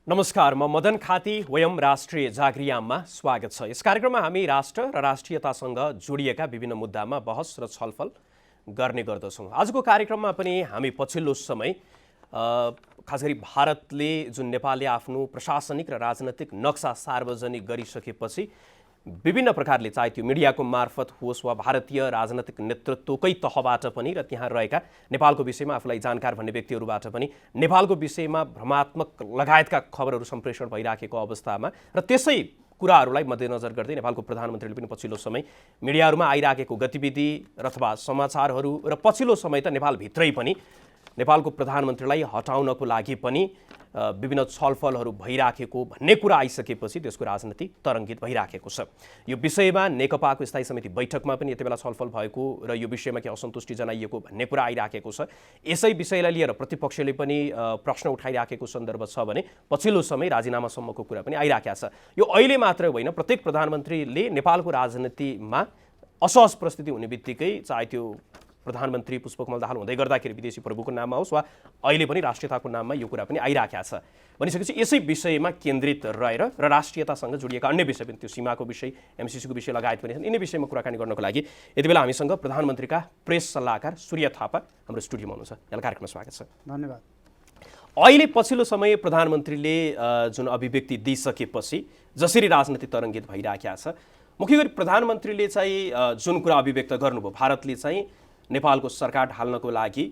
नमस्कार, म मदन खाती वयम राष्ट्रिय जागरियाममा स्वागत छ। यस कार्यक्रममा हामी राष्ट्र र राष्ट्रियतासँग जोडिएका विभिन्न मुद्दामा बहस र छलफल गर्ने गर्दछौँ। आजको कार्यक्रममा पनि हामी पछिल्लो समय खास गरी भारतले जुन नेपालले आफ्नो प्रशासनिक र राजनैतिक नक्सा सार्वजनिक गरिसकेपछि विभिन्न प्रकारले चाहे त्यो मिडियाको मार्फत होस् वा भारतीय राजनैतिक नेतृत्वकै तहबाट पनि र त्यहाँ रहेका नेपालको विषयमा आफूलाई जानकार भन्ने व्यक्तिहरूबाट पनि नेपालको विषयमा भ्रमात्मक लगायतका खबरहरू सम्प्रेषण भइराखेको अवस्थामा र त्यसै कुराहरूलाई मध्यनजर गर्दै नेपालको प्रधानमन्त्रीले पनि पछिल्लो समय मिडियाहरूमा आइराखेको गतिविधि अथवा समाचारहरू र पछिल्लो समय त नेपालभित्रै पनि नेपालको प्रधानमन्त्रीलाई हटाउनको लागि पनि विभिन्न छलफलहरू भइराखेको भन्ने कुरा आइसकेपछि त्यसको राजनीति तरङ्गित भइराखेको छ। यो विषयमा नेकपाको स्थायी समिति बैठकमा पनि यति बेला छलफल भएको र यो विषयमा के असन्तुष्टि जनाइएको भन्ने कुरा आइराखेको छ। यसै विषयलाई लिएर प्रतिपक्षले पनि प्रश्न उठाइराखेको सन्दर्भ छ भने पछिल्लो समय राजीनामासम्मको कुरा पनि आइराखेको छ। यो अहिले मात्र होइन, प्रत्येक प्रधानमन्त्रीले नेपालको राजनीतिमा असहज परिस्थिति हुने बित्तिकै चाहे त्यो प्रधानमन्त्री पुष्पकमल दाहाल हुँदै गर्दाखेरि विदेशी प्रभुको नाममा होस् वा अहिले पनि राष्ट्रियताको नाममा यो कुरा पनि आइराखेको छ। भनिसकेपछि यसै विषयमा केन्द्रित रहेर र राष्ट्रियतासँग जोडिएका अन्य विषय पनि त्यो सीमाको विषय, एमसीसीको विषय लगायत पनि छन्। यिनै विषयमा कुराकानी गर्नको लागि यति बेला हामीसँग प्रधानमन्त्रीका प्रेस सल्लाहकार सूर्य थापा हाम्रो स्टुडियोमा हुनुहुन्छ। यहाँलाई कार्यक्रममा स्वागत छ। धन्यवाद। अहिले पछिल्लो समय प्रधानमन्त्रीले जुन अभिव्यक्ति दिइसकेपछि जसरी राजनीति तरङ्गित भइराखेको छ, मुख्य गरी प्रधानमन्त्रीले चाहिँ जुन कुरा अभिव्यक्त गर्नुभयो, भारतले चाहिँ नेपालको सरकार ढाल्नको लागि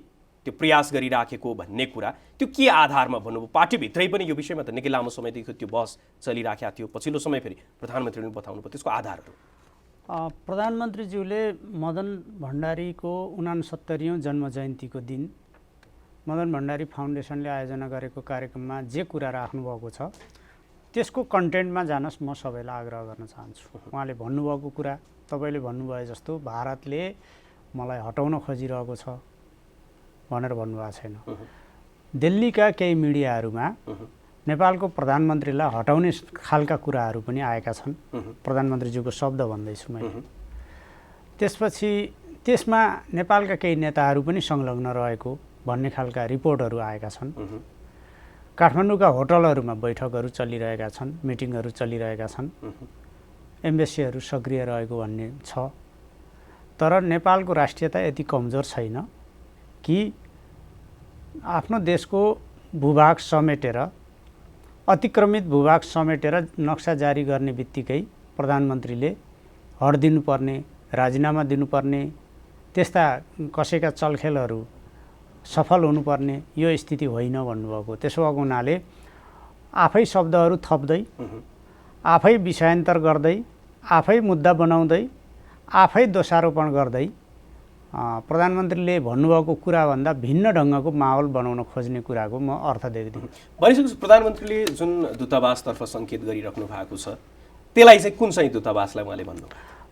त्यो प्रयास गरिराखेको भन्ने कुरा, त्यो के आधारमा भन्नुभयो? पार्टीभित्रै पनि यो विषयमा त निकै लामो समयदेखि त्यो बहस चलिराखेको थियो, पछिल्लो समय फेरि प्रधानमन्त्रीले बताउनु भयो, त्यसको आधारहरू। प्रधानमन्त्रीज्यूले मदन भण्डारीको 69औं जन्म जयन्तीको दिन मदन भण्डारी फाउन्डेसनले आयोजना गरेको कार्यक्रममा जे कुरा राख्नुभएको छ त्यसको कन्टेन्टमा जानस् म सबैलाई आग्रह गर्न चाहन्छु। उहाँले भन्नुभएको कुरा तपाईँले भन्नुभयो जस्तो भारतले मलाई हटाउन खोजिरहेको छ भनेर भन्नुभएको छैन। दिल्लीका केही मिडियाहरूमा नेपालको प्रधानमन्त्रीलाई हटाउने खालका कुराहरू पनि आएका छन्। प्रधानमन्त्रीज्यूको शब्द भन्दैछु मैले। त्यसपछि त्यसमा नेपालका केही नेताहरू पनि संलग्न रहेको भन्ने खालका रिपोर्टहरू आएका छन्। काठमाडौँका होटलहरूमा बैठकहरू चलिरहेका छन्, मिटिङहरू चलिरहेका छन्, एम्बेसीहरू सक्रिय रहेको भन्ने छ। तर नेपालको राष्ट्रियता यति कमजोर छैन कि आफ्नो देशको भूभाग समेटेर, अतिक्रमित भूभाग समेटेर नक्सा जारी गर्ने बित्तिकै प्रधानमन्त्रीले हटिदिनुपर्ने, राजीनामा दिनुपर्ने, त्यस्ता कसैका चलखेलहरू सफल हुनुपर्ने यो स्थिति होइन भन्नुभएको। त्यसो भएको हुनाले आफै शब्दहरू थप्दै, आफै विषयान्तर गर्दै, आफै मुद्दा बनाउँदै, आफै दोषारोपण गर्दै प्रधानमन्त्रीले भन्नुभएको कुराभन्दा भिन्न ढङ्गको माहौल बनाउन खोज्ने कुराको म अर्थ देख्दिनँ। भनिसकेपछि प्रधानमन्त्रीले जुन दूतावासतर्फ सङ्केत गरिराख्नु भएको छ त्यसलाई चाहिँ कुन चाहिँ दूतावासलाई उहाँले भन्नुभयो?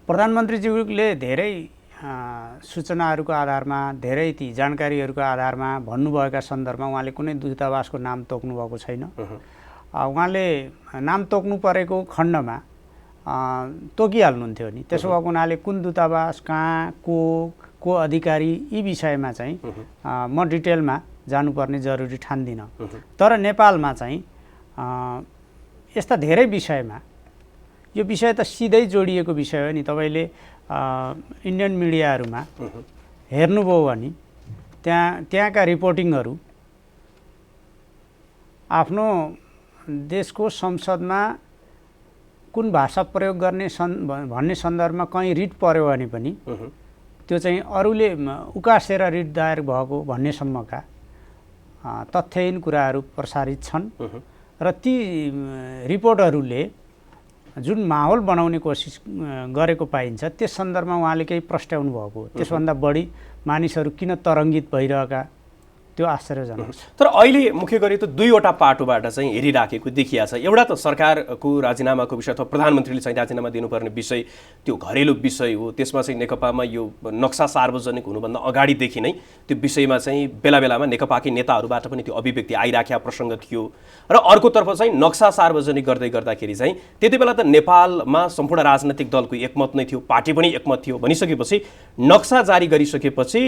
प्रधानमन्त्रीज्यूले धेरै सूचनाहरूको आधारमा, धेरै ती जानकारीहरूको आधारमा भन्नुभएका सन्दर्भमा उहाँले कुनै दूतावासको नाम तोक्नु भएको छैन। उहाँले नाम तोक्नु परेको खण्डमा तोकिहाल्नुहुन्थ्यो नि। त्यसो भएको हुनाले कुन दूतावास, कहाँ, को अधिकारी, यी विषयमा चाहिँ म डिटेलमा जानुपर्ने जरुरी ठान्दिनँ। तर नेपालमा चाहिँ यस्ता धेरै विषयमा, यो विषय त सिधै जोडिएको विषय हो नि। तपाईँले इन्डियन मिडियाहरूमा हेर्नुभयो भने त्यहाँका रिपोर्टिङहरू आफ्नो देशको संसदमा कुन भाषा प्रयोग गर्ने भन्ने सन्दर्भमा कहीँ रिट पर्यो भने पनि त्यो चाहिँ अरूले उकासेर रिट दायर भएको भन्नेसम्मका तथ्यहीन कुराहरू प्रसारित छन्। र ती रिपोर्टहरूले जुन माहौल बनाउने कोसिस गरेको पाइन्छ त्यस सन्दर्भमा उहाँले केही प्रस्ट्याउनु भएको। त्यसभन्दा बढी मानिसहरू किन तरङ्गित भइरहेका त्यो आश्चर्यजनक छ। तर अहिले मुख्य गरी त दुईवटा पाटोबाट चाहिँ हेरिराखेको देखिया छ। एउटा त सरकारको राजीनामाको विषय अथवा प्रधानमन्त्रीले चाहिँ राजीनामा दिनुपर्ने विषय त्यो घरेलु विषय हो। त्यसमा चाहिँ नेकपामा यो नक्सा सार्वजनिक हुनुभन्दा अगाडिदेखि नै त्यो विषयमा चाहिँ बेला बेलामा नेकपाकै नेताहरूबाट पनि त्यो अभिव्यक्ति आइराखेको प्रसङ्ग थियो। र अर्कोतर्फ चाहिँ नक्सा सार्वजनिक गर्दै गर्दाखेरि चाहिँ त्यति बेला त नेपालमा सम्पूर्ण राजनैतिक दलको एकमत नै थियो, पार्टी पनि एकमत थियो। भनिसकेपछि नक्सा जारी गरिसकेपछि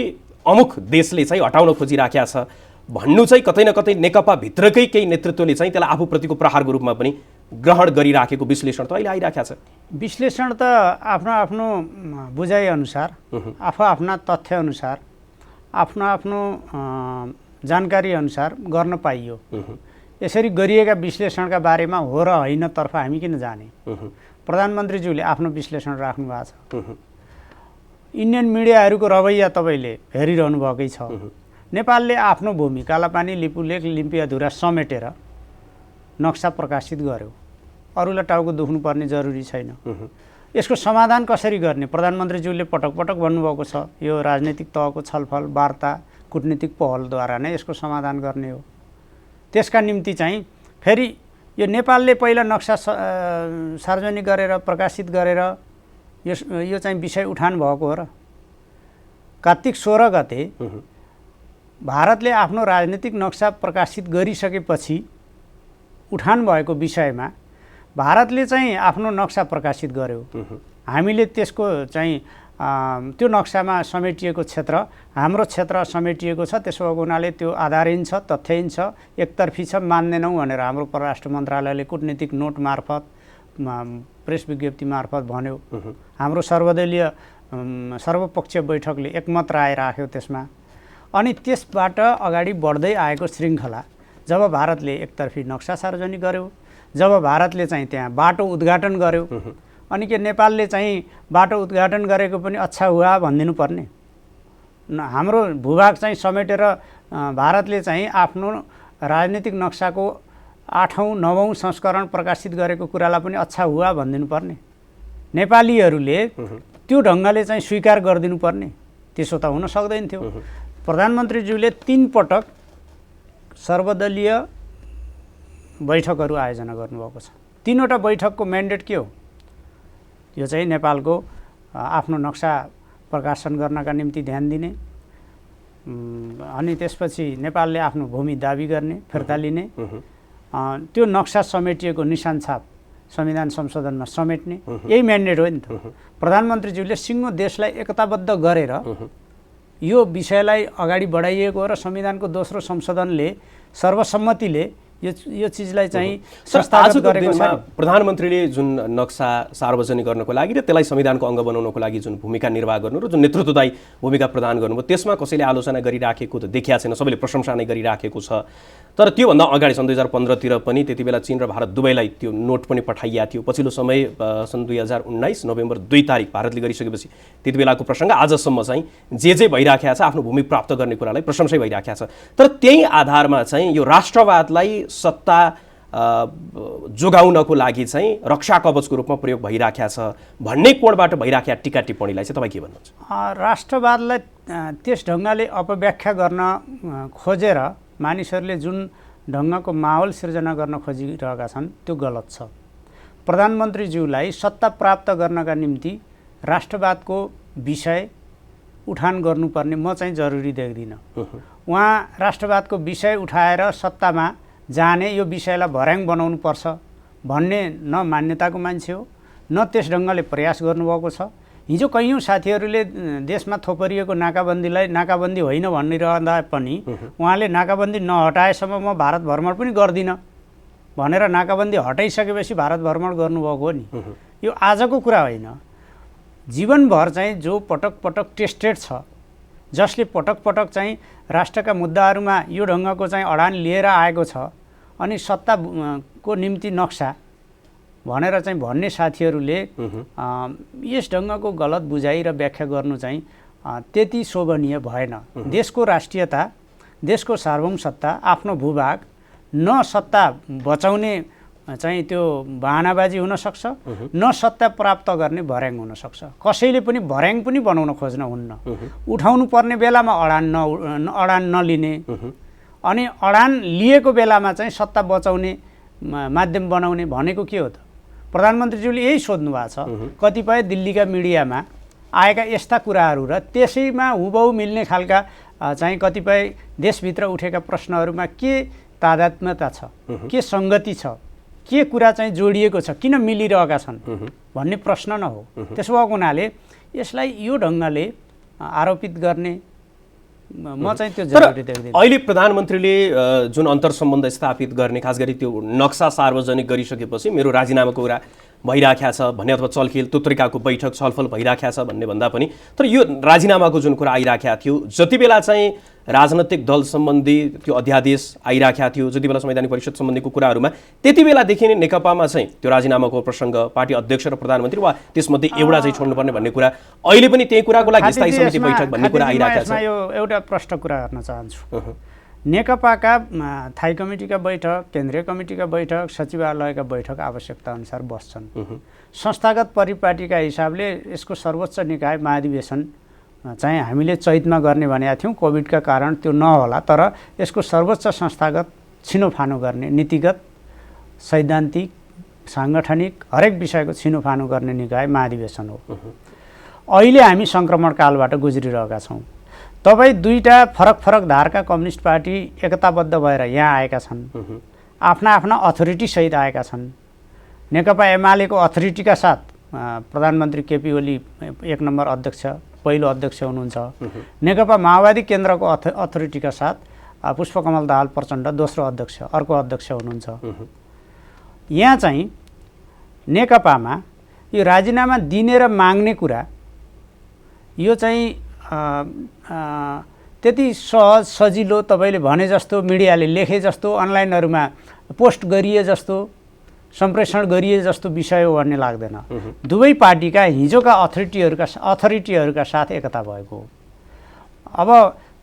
अमुक देशले चाहिँ हटाउन खोजिराखेको छ भन्नु चाहिँ कतै न कतै नेकपाभित्रकै केही नेतृत्वले चाहिँ त्यसलाई आफूप्रतिको प्रहारको रूपमा पनि ग्रहण गरिराखेको विश्लेषण त अहिले आइराखेको छ। विश्लेषण त आफ्नो आफ्नो बुझाइअनुसार, आफू आफ्ना तथ्यअनुसार, आफ्नो आफ्नो जानकारी अनुसार गर्न पाइयो। यसरी गरिएका विश्लेषणका बारेमा हो र होइन तर्फ हामी किन जाने? प्रधानमन्त्रीज्यूले आफ्नो विश्लेषण राख्नु भएको छ। इन्डियन मिडियाहरूको रवैया तपाईँले हेरिरहनु भएकै छ। नेपालले आफ्नो भूमि कालापानी, लिपुलेक, लिम्पियाधुरा समेटेर नक्सा प्रकाशित गर्यो। अरूलाई टाउको दुख्नुपर्ने जरुरी छैन। यसको समाधान कसरी गर्ने? प्रधानमन्त्रीज्यूले पटक पटक भन्नुभएको छ, यो राजनीतिक तहको छलफल, वार्ता, कूटनीतिक पहलद्वारा नै यसको समाधान गर्ने हो। त्यसका निम्ति चाहिँ फेरि यो नेपालले पहिला नक्सा सार्वजनिक गरेर प्रकाशित गरेर यो चाहिँ विषय उठान भएको हो र? कार्तिक 16 गते भारतले आफ्नो राजनीतिक नक्सा प्रकाशित गरिसकेपछि उठान भएको विषयमा भारतले चाहिँ आफ्नो नक्सा प्रकाशित गर्यो। हामीले त्यसको चाहिँ त्यो नक्सामा समेटिएको क्षेत्र हाम्रो क्षेत्र समेटिएको छ। त्यसो भएको हुनाले त्यो आधारहीन छ, तथ्यहीन छ, एकतर्फी छ, मान्दैनौँ भनेर हाम्रो परराष्ट्र मन्त्रालयले कूटनीतिक नोट मार्फत, प्रेस विज्ञप्ति मार्फत भन्यो। हाम्रो सर्वदलीय सर्वपक्षीय बैठकले एकमत राय राख्यो त्यसमा। अनि त्यसबाट अगाडि बढ्दै आएको श्रृङ्खला जब भारतले एकतर्फी नक्सा सार्वजनिक गर्यो, जब भारतले चाहिँ त्यहाँ बाटो उद्घाटन गर्यो, अनि के नेपालले चाहिँ बाटो उद्घाटन गरेको पनि अच्छा हुआ भनिदिनु पर्ने? हाम्रो भूभाग चाहिँ समेटेर भारतले चाहिँ आफ्नो राजनीतिक नक्साको 8औं 9औं संस्करण प्रकाशित गरेको कुरालाई पनि अच्छा हुआ भनिदिनु पर्ने? नेपालीहरूले त्यो ढङ्गले चाहिँ स्वीकार गरिदिनु पर्ने? त्यसो त हुन सक्दैन थियो। प्रधानमन्त्रीज्यूले 3 पटक सर्वदलीय बैठकहरू आयोजना गर्नुभएको छ। 3वटा बैठकको म्यान्डेट के हो? यो चाहिँ नेपालको आफ्नो नक्सा प्रकाशन गर्नका निम्ति ध्यान दिने, अनि त्यसपछि नेपालले आफ्नो भूमि दाबी गर्ने, फिर्ता लिने, त्यो नक्सा समेटिएको निशान छाप संविधान संशोधनमा समेट्ने, यही म्यान्डेट हो नि त। प्रधानमन्त्रीज्यूले सिङ्गो देशलाई एकताबद्ध गरेर यो विषयलाई अगाडि बढाइएको र संविधानको दोस्रो संशोधनले सर्वसम्मतिले यो चिजलाई चाहिँ संस्थागत गरेको छ। प्रधानमन्त्रीले जुन नक्सा सार्वजनिक गर्नको लागि र त्यसलाई संविधानको अङ्ग बनाउनको लागि जुन भूमिका निर्वाह गर्नु र जुन नेतृत्वदायी भूमिका प्रदान गर्नुभयो, त्यसमा कसैले आलोचना गरिराखेको त देखिया छैन, सबैले प्रशंसा नै गरिराखेको छ। तर त्योभन्दा अगाडि सन् 2015 तिर पनि त्यति बेला चीन र भारत दुवैलाई त्यो नोट पनि पठाइएको थियो। पछिल्लो समय सन् 2019 नोभेम्बर 2 तारिक भारतले गरिसकेपछि त्यति बेलाको प्रसङ्ग आजसम्म चाहिँ जे भइराखेको छ, आफ्नो भूमि प्राप्त गर्ने कुरालाई प्रशंसै भइराखेको छ। तर त्यही आधारमा चाहिँ यो राष्ट्रवादलाई सत्ता जोगाउनको लागि चाहिँ रक्षा कवचको रूपमा प्रयोग भइराखेको छ भन्ने कोणबाट भइराखेका टिका टिप्पणीलाई चाहिँ तपाईँ के भन्नुहुन्छ? राष्ट्रवादलाई त्यस ढङ्गले अपव्याख्या गर्न खोजेर मानिसहरूले जुन ढङ्गको माहौल सिर्जना गर्न खोजिरहेका छन् त्यो गलत छ। प्रधानमन्त्रीज्यूलाई सत्ता प्राप्त गर्नका निम्ति राष्ट्रवादको विषय उठान गर्नुपर्ने म चाहिँ जरुरी देख्दिनँ। उहाँ राष्ट्रवादको विषय उठाएर सत्तामा जाने, यो विषयलाई भर्याङ बनाउनु पर्छ भन्ने न मान्यताको मान्छे हो, न त्यस ढङ्गले प्रयास गर्नुभएको छ। हिजो कैयौँ साथीहरूले देशमा थोपरिएको नाकाबन्दीलाई नाकाबन्दी होइन भनिरहँदा पनि उहाँले नाकाबन्दी नहटाएसम्म म भारत भ्रमण पनि गर्दिनँ भनेर नाकाबन्दी हटाइसकेपछि भारत भ्रमण गर्नुभएको हो नि। यो आजको कुरा होइन। जीवनभर चाहिँ जो पटक पटक टेस्टेड छ, जसले पटक पटक चाहिँ राष्ट्रका मुद्दाहरूमा यो ढङ्गको चाहिँ अडान लिएर आएको छ, अनि सत्ताको निम्ति नक्सा भनेर चाहिँ भन्ने साथीहरूले यस ढङ्गको गलत बुझाइ र व्याख्या गर्नु चाहिँ त्यति शोभनीय भएन। देशको राष्ट्रियता, देशको सार्वभौमसत्ता, आफ्नो भूभाग न सत्ता बचाउने चाहिँ त्यो बहानाबाजी हुनसक्छ, न सत्ता प्राप्त गर्ने भर्याङ हुनसक्छ। कसैले पनि भर्याङ पनि बनाउन खोज्न हुन्न। उठाउनु पर्ने बेलामा अडान नलिने, अनि अडान लिएको बेलामा चाहिँ सत्ता बचाउने माध्यम बनाउने भनेको के हो त? प्रधानमन्त्रीज्यूले यही सोध्नु भएको छ। कतिपय दिल्लीका मिडियामा आएका यस्ता कुराहरू र त्यसैमा हुबहु मिल्ने खालका चाहिँ कतिपय देशभित्र उठेका प्रश्नहरूमा के तादात्म्यता छ, के सङ्गति छ, के कुरा चाहिँ जोडिएको छ, किन मिलिरहेका छन् भन्ने प्रश्न न हो। त्यसो भएको हुनाले यसलाई यो ढङ्गले आरोपित गर्ने, म चाहिँ त्यो जरुरी देख्दिनँ। अहिले प्रधानमन्त्रीले जुन अन्तर्सम्बन्ध स्थापित गर्ने, खास गरी त्यो नक्सा सार्वजनिक गरिसकेपछि मेरो राजीनामाको कुरा भइराखेको छ भन्ने, अथवा चलखेल त्यो तरिकाको बैठक छलफल भइराखेको छ भन्ने भन्दा पनि, तर यो राजीनामाको जुन कुरा आइराखेको थियो, जति बेला चाहिँ राजनैतिक दल सम्बन्धी त्यो अध्यादेश आइराखेको थियो, जति बेला संवैधानिक परिषद सम्बन्धीको कुराहरूमा, त्यति बेलादेखि नै नेकपामा चाहिँ त्यो राजीनामाको प्रसङ्ग, पार्टी अध्यक्ष र प्रधानमन्त्री वा त्यसमध्ये एउटा चाहिँ छोड्नुपर्ने भन्ने कुरा, अहिले पनि त्यही कुराको लागि स्थायी समिति बैठक भन्ने कुरा आइराखेको छ। यो एउटा प्रश्न कुरा गर्न चाहन्छु। नेकपाका थाई कमिटीका बैठक, केन्द्रीय कमिटीका बैठक, सचिवालयका बैठक आवश्यकता अनुसार बस्छन्। संस्थागत परिपाटीका हिसाबले यसको सर्वोच्च निकाय महाधिवेशन चाहिँ हामीले चैतमा गर्ने भनेका थियौँ, कोभिडका कारण त्यो नहोला, तर यसको सर्वोच्च संस्थागत छिनोफानो गर्ने, नीतिगत, सैद्धान्तिक, साङ्गठनिक हरेक विषयको छिनोफानो गर्ने निकाय महाधिवेशन हो। अहिले हामी सङ्क्रमण कालबाट गुज्रिरहेका छौँ। तपाईँ दुईटा फरक फरक धारका कम्युनिस्ट पार्टी एकताबद्ध भएर यहाँ आएका छन्, आफ्ना आफ्ना अथोरिटीसहित आएका छन्। नेकपा एमालेको अथोरिटीका साथ प्रधानमन्त्री केपी ओली 1 नम्बर अध्यक्ष, पहिलो अध्यक्ष हुनुहुन्छ। नेकपा माओवादी केन्द्रको अथोरिटीका साथ पुष्पकमल दाहाल प्रचण्ड दोस्रो अध्यक्ष, अर्को अध्यक्ष हुनुहुन्छ। यहाँ चाहिँ नेकपामा यो राजीनामा दिने र माग्ने कुरा यो चाहिँ त्यति सहज सजिलो तपाईँले भने जस्तो, मिडियाले लेखे जस्तो, अनलाइनहरूमा पोस्ट गरिए जस्तो, सम्प्रेषण गरिए जस्तो विषय हो भन्ने लाग्दैन। दुवै पार्टीका हिजोका अथोरिटीहरूका साथ एकता भएको हो। अब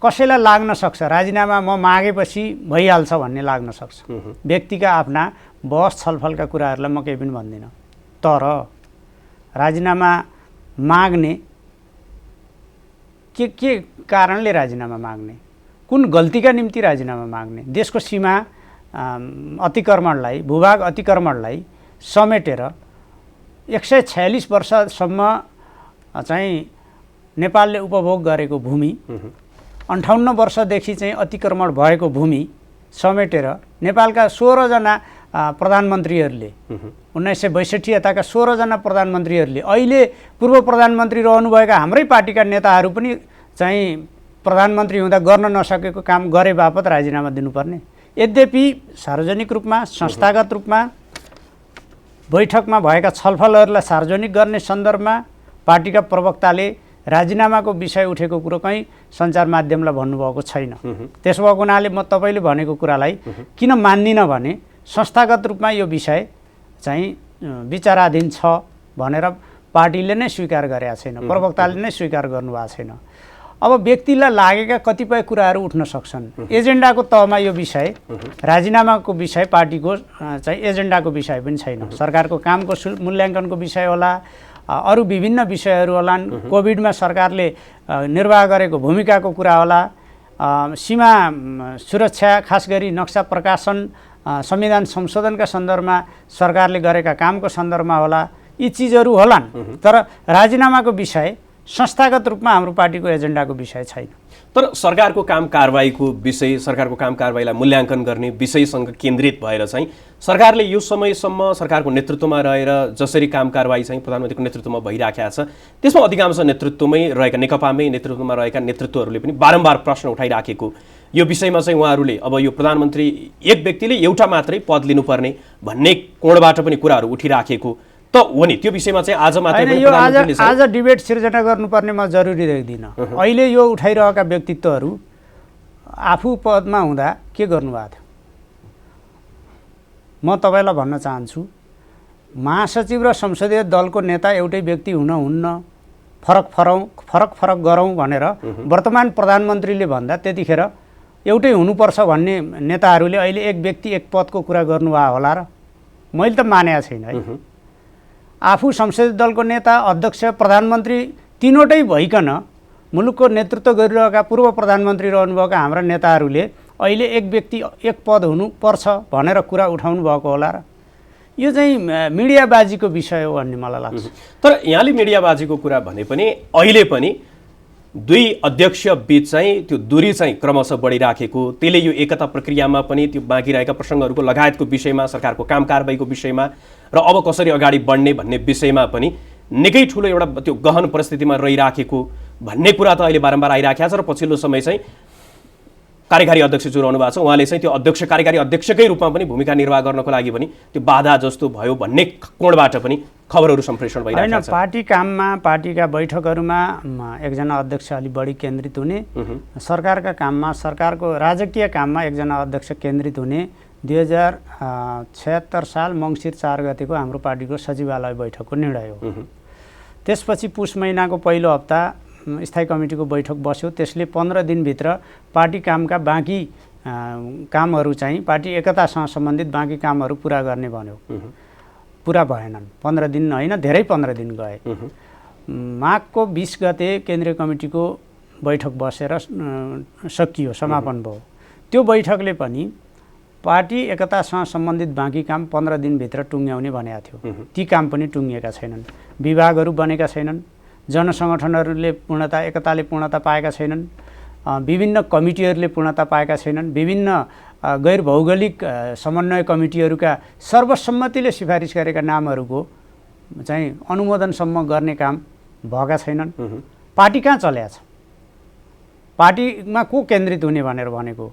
कसैलाई लाग्न सक्छ राजीनामा म मागेपछि भइहाल्छ भन्ने लाग्न सक्छ, व्यक्तिका आफ्ना बहस छलफलका कुराहरूलाई म केही पनि भन्दिनँ। तर राजीनामा माग्ने के कारणले राजीनामा माग्ने, कुन गल्तीका निम्ति राजीनामा माग्ने, देशको सीमा अतिक्रमणलाई, भूभाग अतिक्रमणलाई समेटेर 146 वर्षसम्म चाहिँ नेपालले उपभोग गरेको भूमि, 58 वर्षदेखि चाहिँ अतिक्रमण भएको भूमि समेटेर नेपालका 16 जना प्रधानमन्त्रीहरूले, 1962 यताका 16 जना प्रधानमन्त्रीहरूले, अहिले पूर्व प्रधानमन्त्री रहनुभएका हाम्रै पार्टीका नेताहरू पनि चाहिँ प्रधानमन्त्री हुँदा गर्न नसकेको काम गरे बापत राजीनामा दिनुपर्ने। यद्यपि सार्वजनिक रूपमा, संस्थागत रूपमा बैठकमा भएका छलफलहरूलाई सार्वजनिक गर्ने सन्दर्भमा पार्टीका प्रवक्ताले राजीनामाको विषय उठेको कुरो कहीँ सञ्चार माध्यमलाई भन्नुभएको छैन। त्यसो भएको हुनाले म तपाईँले भनेको कुरालाई किन मान्दिनँ भने संस्थागत रूपमा यो विषय चाहिँ विचाराधीन छ भनेर पार्टीले नै स्वीकार गरेका छैन, प्रवक्ताले नै स्वीकार गर्नुभएको छैन। अब व्यक्तिलाई लागेका कतिपय कुराहरू उठ्न सक्छन्। एजेन्डाको तहमा यो विषय, राजीनामाको विषय पार्टीको चाहिँ एजेन्डाको विषय पनि छैन। सरकारको कामको मूल्याङ्कनको विषय होला, अरू विभिन्न विषयहरू होलान्, कोभिडमा सरकारले निर्वाह गरेको भूमिकाको कुरा होला, सीमा सुरक्षा, खास गरी नक्सा प्रकाशन, संविधान संशोधनका सन्दर्भमा सरकारले गरेका कामको सन्दर्भमा होला, यी चिजहरू होलान्। तर राजीनामाको विषय संस्थागत रूपमा हाम्रो पार्टीको एजेन्डाको विषय छैन। तर सरकारको काम कारबाहीको विषय, सरकारको काम कारबाहीलाई मूल्याङ्कन गर्ने विषयसँग केन्द्रित भएर चाहिँ सरकारले यो समयसम्म सरकारको नेतृत्वमा रहेर जसरी काम कारबाही चाहिँ प्रधानमन्त्रीको नेतृत्वमा भइराखेको छ, त्यसमा अधिकांश नेतृत्वमै रहेका, नेकपामै नेतृत्वमा रहेका नेतृत्वहरूले पनि बारम्बार प्रश्न उठाइराखेको यो विषयमा चाहिँ उहाँहरूले अब यो प्रधानमन्त्री एक व्यक्तिले एउटा मात्रै पद लिनुपर्ने भन्ने कोणबाट पनि कुराहरू उठिराखेको त हो नि। त्यो विषयमा चाहिँ आज मात्रै आज डिबेट सिर्जना गर्नुपर्ने म जरुरी देख्दिनँ। अहिले यो उठाइरहेका व्यक्तित्वहरू आफू पदमा हुँदा के गर्नुभएको थियो? म तपाईँलाई भन्न चाहन्छु, महासचिव र संसदीय दलको नेता एउटै व्यक्ति हुन्न, फरक गरौँ भनेर वर्तमान प्रधानमन्त्रीले भन्दा त्यतिखेर एउटै हुनुपर्छ भन्ने नेताहरूले अहिले एक व्यक्ति एक पदको कुरा गर्नुभयो होला र? मैले त मानेको छैन है। आफू संसदीय दलको नेता, अध्यक्ष, प्रधानमन्त्री तीनवटै भइकन मुलुकको नेतृत्व गरिरहेका पूर्व प्रधानमन्त्री रहनुभएका हाम्रा नेताहरूले अहिले एक व्यक्ति एक पद हुनुपर्छ भनेर कुरा उठाउनु भएको होला र? यो चाहिँ मिडियाबाजीको विषय हो भन्ने मलाई लाग्छ। तर यहाँले मिडियाबाजीको कुरा भने पनि अहिले पनि दुई अध्यक्ष बीच चाहिँ त्यो दूरी चाहिँ क्रमशः बढिराखेको, त्यसले यो एकता प्रक्रियामा पनि त्यो बाँकी रहेका प्रसङ्गहरूको लगायतको विषयमा, सरकारको काम कारबाहीको विषयमा र अब कसरी अगाडि बढ्ने भन्ने विषयमा पनि निकै ठुलो एउटा त्यो गहन परिस्थितिमा रहिराखेको भन्ने कुरा त अहिले बारम्बार आइराखेको छ र पछिल्लो समय चाहिँ कार्यकारी अध्यक्ष जो रहनु भएको छ उहाँले चाहिँ त्यो कार्यकारी अध्यक्षकै रूपमा पनि भूमिका निर्वाह गर्नको लागि पनि त्यो बाधा जस्तो भयो भन्ने कोणबाट पनि खबरहरू सम्प्रेषण भइरहेको छ। पार्टी काममा पार्टीका बैठकहरूमा एकजना अध्यक्ष अलि बढी केन्द्रित हुने, सरकारका काममा सरकारको राजकीय काममा एकजना अध्यक्ष केन्द्रित हुने 2076 साल मङ्सिर 4 गतेको हाम्रो पार्टीको सचिवालय बैठकको निर्णय हो। त्यसपछि पुस महिनाको पहिलो हप्ता स्थायी कमिटीको बैठक बस्यो। त्यसले 15 दिनभित्र पार्टी कामका बाँकी कामहरू चाहिँ पार्टी एकतासँग सम्बन्धित बाँकी कामहरू पुरा गर्ने भन्यो। पुरा भएनन्, 15 दिन होइन धेरै 15 दिन गए। माघको 20 गते केन्द्रीय कमिटीको बैठक बसेर सकियो, समापन भयो। त्यो बैठकले पनि पार्टी एकतासँग सम्बन्धित बाँकी काम 15 दिनभित्र टुङ्ग्याउने भनेको थियो। ती काम पनि टुङ्गिएका छैनन्। विभागहरू बनेका छैनन्, जनसङ्गठनहरूले एकताले पूर्णता पाएका छैनन्, विभिन्न कमिटीहरूले पूर्णता पाएका छैनन्, विभिन्न गैर भौगोलिक समन्वय कमिटीहरूका सर्वसम्मतिले सिफारिस गरेका नामहरूको चाहिँ अनुमोदनसम्म गर्ने काम भएका छैनन्। पार्टी कहाँ चलेको छ? पार्टीमा को केन्द्रित हुने भनेर भनेको।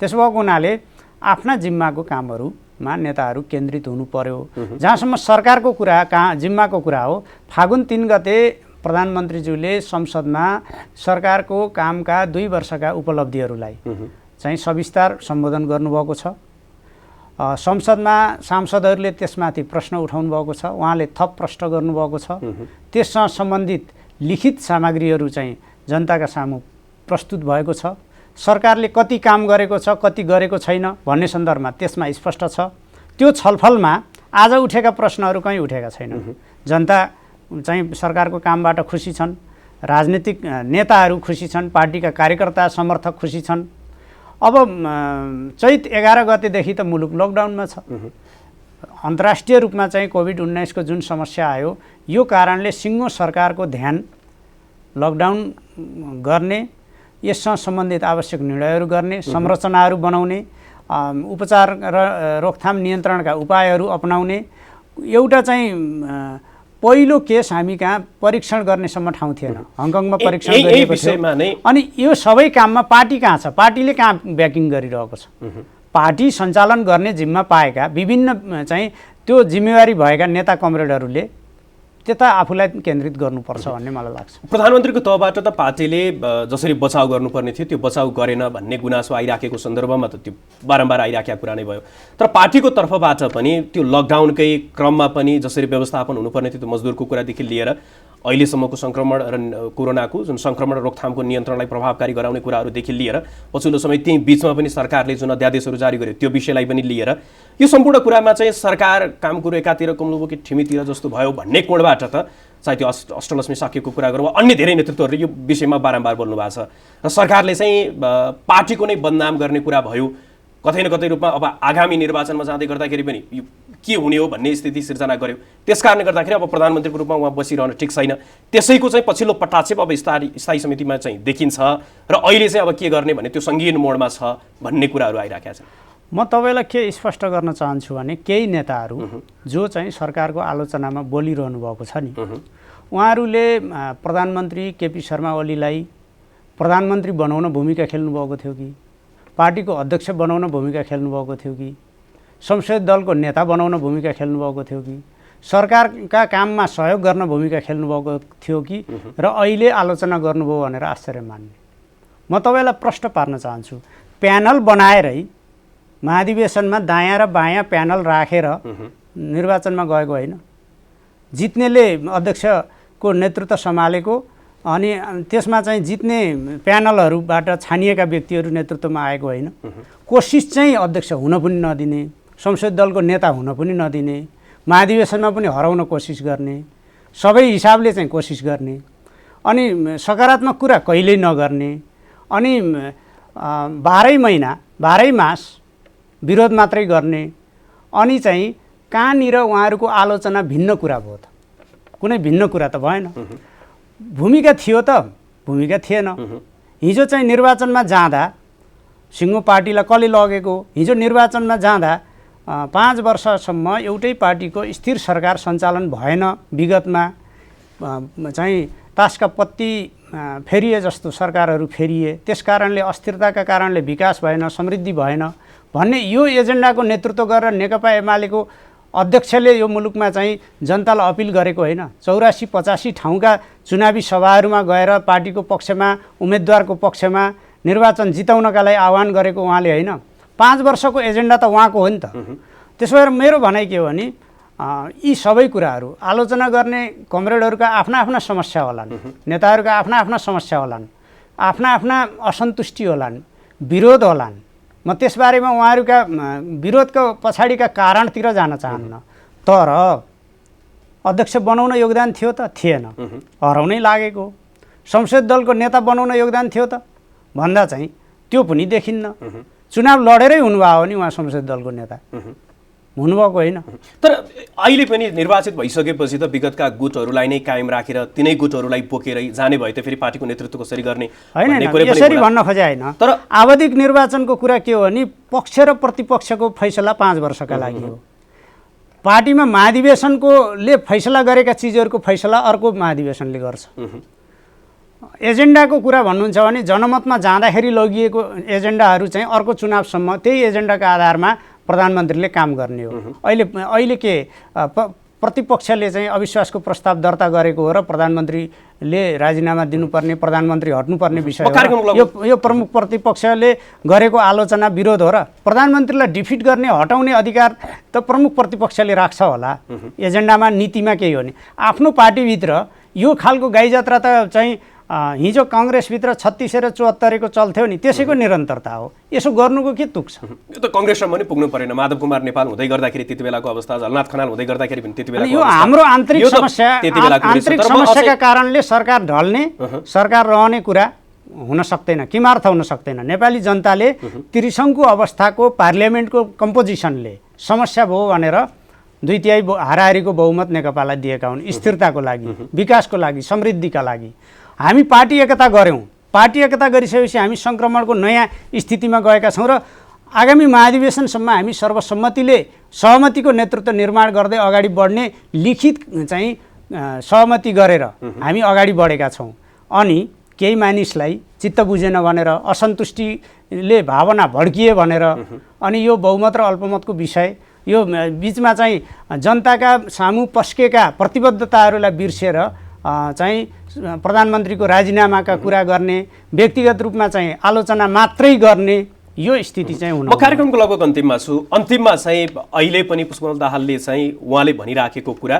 त्यसो भएको हुनाले आफ्ना जिम्माको कामहरूमा नेताहरू केन्द्रित हुनु पर्यो। जहाँसम्म सरकारको कुरा जिम्माको कुरा हो, फागुन 3 गते प्रधानमन्त्रीज्यूले संसदमा सरकारको कामका 2 वर्षका उपलब्धिहरूलाई चाहिँ सविस्तार सम्बोधन गर्नुभएको छ। संसदमा सांसदहरूले त्यसमाथि प्रश्न उठाउनु भएको छ। उहाँले थप प्रश्न गर्नुभएको छ। त्यससँग सम्बन्धित लिखित सामग्रीहरू चाहिँ जनताका सामु प्रस्तुत भएको छ। सरकारले कति काम गरेको छ, कति गरेको छैन भन्ने सन्दर्भमा त्यसमा स्पष्ट छ। त्यो छलफलमा आज उठेका प्रश्नहरू कहीँ उठेका छैनन्। जनता चाहिँ सरकारको कामबाट खुसी छन्, राजनीतिक नेताहरू खुसी छन्, पार्टीका कार्यकर्ता समर्थक खुसी छन्। अब चैत 11 गतेदेखि त मुलुक लकडाउनमा छ। अन्तर्राष्ट्रिय रूपमा चाहिँ कोभिड-19 को जुन समस्या आयो, यो कारणले सिङ्गो सरकारको ध्यान लकडाउन गर्ने, यससँग सम्बन्धित आवश्यक निर्णयहरू गर्ने, संरचनाहरू बनाउने, उपचार र रोकथाम नियन्त्रणका उपायहरू अपनाउने, एउटा चाहिँ पहिलो केस हामी कहाँ परीक्षण गर्नेसम्म ठाउँ थिएन। हङकङमा परीक्षण गरिएको थियो। अनि यो सबै काममा पार्टी कहाँ छ? पार्टीले कहाँ ब्याकिङ गरिरहेको छ? पार्टी सञ्चालन गर्ने जिम्मा पाएका विभिन्न चाहिँ त्यो जिम्मेवारी भएका नेता कमरेडहरूले त्यता आफूलाई केन्द्रित गर्नुपर्छ भन्ने मलाई लाग्छ। प्रधानमन्त्रीको तहबाट त पार्टीले जसरी बचाउ गर्नुपर्ने थियो त्यो बचाउ गरेन भन्ने गुनासो आइराखेको सन्दर्भमा त त्यो बारम्बार आइराखेको कुरा नै भयो। तर पार्टीको तर्फबाट पनि त्यो लकडाउनकै क्रममा पनि जसरी व्यवस्थापन हुनुपर्ने थियो त्यो मजदुरको कुरादेखि लिएर अहिलेसम्मको सङ्क्रमण र कोरोनाको जुन सङ्क्रमण रोकथामको नियन्त्रणलाई प्रभावकारी गराउने कुराहरूदेखि लिएर पछिल्लो समय त्यही बिचमा पनि सरकारले जुन अध्यादेशहरू जारी गर्यो त्यो विषयलाई पनि लिएर यो सम्पूर्ण कुरामा चाहिँ सरकार काम कुरो एकातिर कमलुबो कि ठिमीतिर जस्तो भयो भन्ने कोणबाट त चाहे त्यो अष्टलक्ष्मी साक्यको कुरा गरौँ वा अन्य धेरै नेतृत्वहरूले यो विषयमा बारम्बार बोल्नु भएको छ र सरकारले चाहिँ पार्टीको नै बदनाम गर्ने कुरा भयो। कतै न कतै रूपमा अब आगामी निर्वाचनमा जाँदै गर्दाखेरि पनि यो के हुने हो भन्ने स्थिति सिर्जना गर्यो। त्यस कारणले गर्दाखेरि अब प्रधानमन्त्रीको रूपमा उहाँ बसिरहन ठिक छैन। त्यसैको चाहिँ पछिल्लो पटाक्षेप अब स्थायी समितिमा चाहिँ देखिन्छ र अहिले चाहिँ अब के गर्ने भन्ने त्यो सङ्गीन मोडमा छ भन्ने कुराहरू आइराखेका छन्। म तपाईँलाई के स्पष्ट गर्न चाहन्छु भने केही नेताहरू जो चाहिँ सरकारको आलोचनामा बोलिरहनु भएको छ नि, उहाँहरूले प्रधानमन्त्री केपी शर्मा ओलीलाई प्रधानमन्त्री बनाउन भूमिका खेल्नुभएको थियो कि, पार्टीको अध्यक्ष बनाउन भूमिका खेल्नुभएको थियो कि, संसदीय दलको नेता बनाउन भूमिका खेल्नुभएको थियो कि, सरकारका काममा सहयोग गर्न भूमिका खेल्नुभएको थियो कि र अहिले आलोचना गर्नुभयो भनेर आश्चर्य मान्ने। म तपाईँलाई प्रश्न पार्न चाहन्छु, प्यानल बनाएरै महाधिवेशनमा दायाँ र बायाँ प्यानल राखेर निर्वाचनमा गएको होइन? जित्नेले अध्यक्षको नेतृत्व सम्हालेको अनि त्यसमा चाहिँ जित्ने प्यानलहरूबाट छानिएका व्यक्तिहरू नेतृत्वमा आएको होइन? कोसिस चाहिँ अध्यक्ष हुन पनि नदिने, संसदीय दलको नेता हुन पनि नदिने, महाधिवेशनमा पनि हराउन कोसिस गर्ने, सबै हिसाबले चाहिँ कोसिस गर्ने, अनि सकारात्मक कुरा कहिल्यै नगर्ने, अनि 12 मास विरोध मात्रै गर्ने, अनि चाहिँ कहाँनिर उहाँहरूको आलोचना भिन्न कुरा भयो त? कुनै भिन्न कुरा त भएन। भूमिका थियो त? भूमिका थिएन। हिजो चाहिँ निर्वाचनमा जाँदा सिङ्गो पार्टीलाई कसले लगेको? हिजो निर्वाचनमा जाँदा 5 वर्षसम्म एउटै पार्टीको स्थिर सरकार सञ्चालन भएन। विगतमा चाहिँ तासका पत्ती फेरिए जस्तो सरकारहरू फेरिए, त्यस कारणले अस्थिरताका कारणले विकास भएन, समृद्धि भएन भन्ने यो एजेन्डाको नेतृत्व गरेर नेकपा एमालेको अध्यक्षले यो मुलुकमा चाहिँ जनतालाई अपिल गरेको होइन। 84-85 ठाउँका चुनावी सभाहरूमा गएर पार्टीको पक्षमा, उम्मेदवारको पक्षमा निर्वाचन जिताउनका लागि आह्वान गरेको उहाँले होइन। 5 वर्षको एजेन्डा त उहाँको हो नि त। त्यसो भएर मेरो भनाइ के हो भने यी सबै कुराहरू आलोचना गर्ने कमरेडहरूका आफ्ना आफ्ना समस्या होलान्, नेताहरूका आफ्ना आफ्ना समस्या होलान्, आफ्ना आफ्ना असन्तुष्टि होलान्, विरोध होलान्। म त्यसबारेमा उहाँहरूका विरोधको पछाडिका कारणतिर जान चाहन्न। तर अध्यक्ष बनाउन योगदान थियो त? थिएन, हराउनै लागेको। संसद दलको नेता बनाउन योगदान थियो त भन्दा चाहिँ त्यो पनि देखिन्न। चुनाव लडेरै हुनुभयो नि उहाँ संसद दलको नेता, हुनुभएको होइन। तर अहिले पनि निर्वाचित भइसकेपछि त विगतका गुटहरूलाई नै कायम राखेर तिनै गुटहरूलाई बोकेरै जाने भए त फेरि पार्टीको नेतृत्व कसरी गर्ने होइन। यसरी भन्न खोजे होइन। तर आवधिक निर्वाचनको कुरा के हो भने पक्ष र प्रतिपक्षको फैसला 5 वर्षका लागि हो। पार्टीमा महाधिवेशनकोले फैसला गरेका चिजहरूको फैसला अर्को महाधिवेशनले गर्छ। एजेन्डाको कुरा भन्नुहुन्छ भने जनमतमा जाँदाखेरि लगिएको एजेन्डाहरू चाहिँ अर्को चुनावसम्म त्यही एजेन्डाका आधारमा प्रधानमन्त्रीले काम गर्ने हो। अहिले के प्रतिपक्षले चाहिँ अविश्वासको प्रस्ताव दर्ता गरेको हो र प्रधानमन्त्रीले राजीनामा दिनुपर्ने, प्रधानमन्त्री हट्नुपर्ने विषय हो। यो प्रमुख प्रतिपक्षले गरेको आलोचना विरोध हो र प्रधानमन्त्रीलाई डिफिट गर्ने, हटाउने अधिकार त प्रमुख प्रतिपक्षले राख्छ होला। एजेन्डामा, नीतिमा केही हो नि। आफ्नो पार्टीभित्र यो खालको गाई जात्रा त चाहिँ हिजो काङ्ग्रेसभित्र 36 र 74 को चल्थ्यो नि, त्यसैको निरन्तरता हो। यसो गर्नुको के तुक छ? यो त कङ्ग्रेसमा पनि पुग्नु परेन। माधव कुमार नेपाल हुँदै गर्दाखेरि त्यति बेलाको अवस्था, झलनाथ खनाल हुँदै गर्दाखेरि पनि त्यति बेलाको यो अवस्था, हाम्रो आन्तरिक समस्या, आन्तरिक समस्याका कारणले सरकार ढल्ने, सरकार रहने कुरा हुन सक्दैन, किमार्थ हुन सक्दैन। नेपाली जनताले त्रिसङ्घको अवस्थाको पार्लियामेन्टको कम्पोजिसनले समस्या भयो भनेर 2/3 हाराहारीको बहुमत नेकपालाई दिएका हुन्। स्थिरताको लागि, विकासको लागि, समृद्धिका लागि हामी पार्टी एकता गऱ्यौँ। पार्टी एकता गरिसकेपछि हामी सङ्क्रमणको नयाँ स्थितिमा गएका छौँ र आगामी महाधिवेशनसम्म हामी सर्वसम्मतिले सहमतिको नेतृत्व निर्माण गर्दै अगाडि बढ्ने लिखित चाहिँ सहमति गरेर हामी अगाडि बढेका छौँ। अनि केही मानिसलाई चित्त बुझेन भनेर, असन्तुष्टिले भावना भड्किए भनेर, अनि यो बहुमत र अल्पमतको विषय, यो बिचमा चाहिँ जनताका सामु पस्केका प्रतिबद्धताहरूलाई बिर्सेर चाहिँ प्रधानमन्त्रीको राजीनामाका कुरा गर्ने, व्यक्तिगत रूपमा चाहिँ आलोचना मात्रै गर्ने, यो स्थिति चाहिँ हुन। म कार्यक्रमको लगभग अन्तिममा छु। अन्तिममा चाहिँ अहिले पनि पुष्पकमल दाहालले चाहिँ उहाँले भनिराखेको कुरा,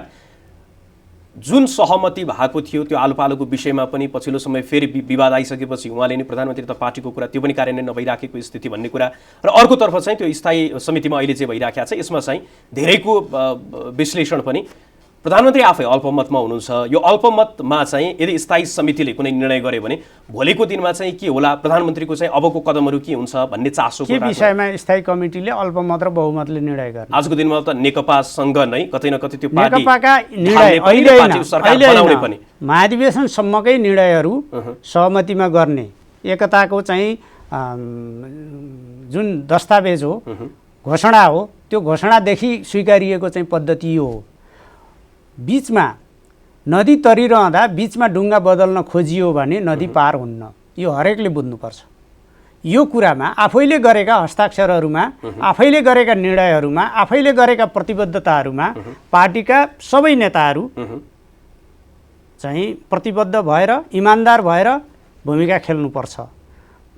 जुन सहमति भएको थियो त्यो आलोपालोको विषयमा पनि पछिल्लो समय फेरि विवाद आइसकेपछि उहाँले नि प्रधानमन्त्री त पार्टीको कुरा त्यो पनि कार्यान्वयन नभइराखेको स्थिति भन्ने कुरा, र अर्कोतर्फ चाहिँ त्यो स्थायी समितिमा अहिले चाहिँ भइराखेको छ, यसमा चाहिँ धेरैको विश्लेषण पनि प्रधानमन्त्री आफै अल्पमतमा हुनुहुन्छ। यो अल्पमतमा चाहिँ यदि स्थायी समितिले कुनै निर्णय गर्यो भने भोलिको दिनमा चाहिँ के होला, प्रधानमन्त्रीको चाहिँ अबको कदमहरू के हुन्छ भन्ने चासो के विषयमा स्थायी कमिटीले अल्पमत र बहुमतले निर्णय गर्ने? आजको दिनमा त नेकपासँग नै कतै न कतै त्यो नेकपाका निर्णय अहिले महाधिवेशनसम्मकै निर्णयहरू सहमतिमा गर्ने, एकताको चाहिँ जुन दस्तावेज हो, घोषणा हो, त्यो घोषणादेखि स्वीकारिएको चाहिँ पद्धति हो। बीचमा नदी तरिरहँदा बीचमा ढुङ्गा बदल्न खोजियो भने नदी पार हुन्न, यो हरेकले बुझ्नुपर्छ। यो कुरामा आफैले गरेका हस्ताक्षरहरूमा, आफैले गरेका निर्णयहरूमा, आफैले गरेका प्रतिबद्धताहरूमा पार्टीका सबै नेताहरू चाहिँ प्रतिबद्ध भएर, इमान्दार भएर भूमिका खेल्नुपर्छ।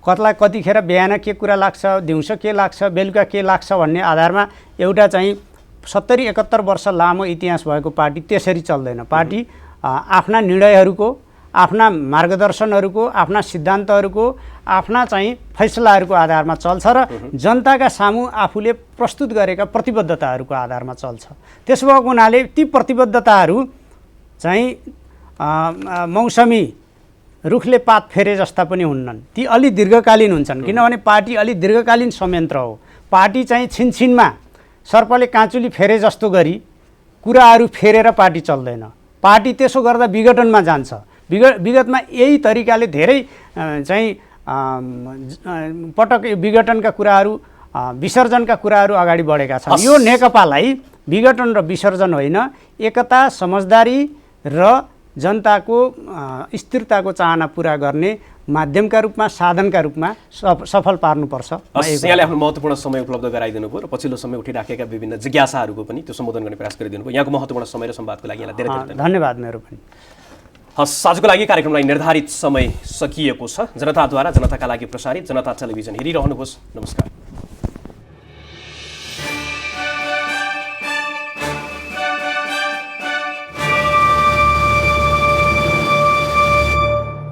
कतलाई कतिखेर बिहान के कुरा लाग्छ, दिउँसो के लाग्छ, बेलुका के लाग्छ भन्ने आधारमा एउटा चाहिँ 70-71 वर्ष लामो इतिहास भएको पार्टी त्यसरी चल्दैन। पार्टी आफ्ना निर्णयहरूको, आफ्ना मार्गदर्शनहरूको, आफ्ना सिद्धान्तहरूको, आफ्ना चाहिँ फैसलाहरूको आधारमा चल्छ र जनताका सामु आफूले प्रस्तुत गरेका प्रतिबद्धताहरूको आधारमा चल्छ। त्यसो भएको हुनाले ती प्रतिबद्धताहरू चाहिँ मौसमी रुखले पात फेरे जस्ता पनि हुन्नन्, ती अलि दीर्घकालीन हुन्छन्। किनभने पार्टी अलि दीर्घकालीन संयन्त्र हो। पार्टी चाहिँ छिनछिनमा सर्पले काँचुली फेरे जस्तो गरी कुराहरू फेरेर पार्टी चल्दैन। पार्टी त्यसो गर्दा विघटनमा जान्छ। विगतमा यही तरिकाले धेरै चाहिँ पटक विघटनका कुराहरू, विसर्जनका कुराहरू अगाडि बढेका छन्। यो नेकपालाई विघटन र विसर्जन होइन, एकता, समझदारी र जनताको स्थिरताको चाहना पुरा गर्ने माध्यमका रूपमा साधनका रूपमा सफल पार्नुपर्छ। यहाँले आफ्नो महत्त्वपूर्ण समय उपलब्ध गराइदिनु भयो र पछिल्लो समय उठिराखेका विभिन्न जिज्ञासाहरूको पनि त्यो सम्बोधन गर्ने प्रयास गरिदिनु भयो। यहाँको महत्त्वपूर्ण समय र संवादको लागि यहाँलाई धेरै धेरै धन्यवाद। मेरो पनि हस्, आजको लागि कार्यक्रमलाई निर्धारित समय सकिएको छ। जनताद्वारा जनताका लागि प्रसारित जनता टेलिभिजन हेरिरहनुहोस्। नमस्कार।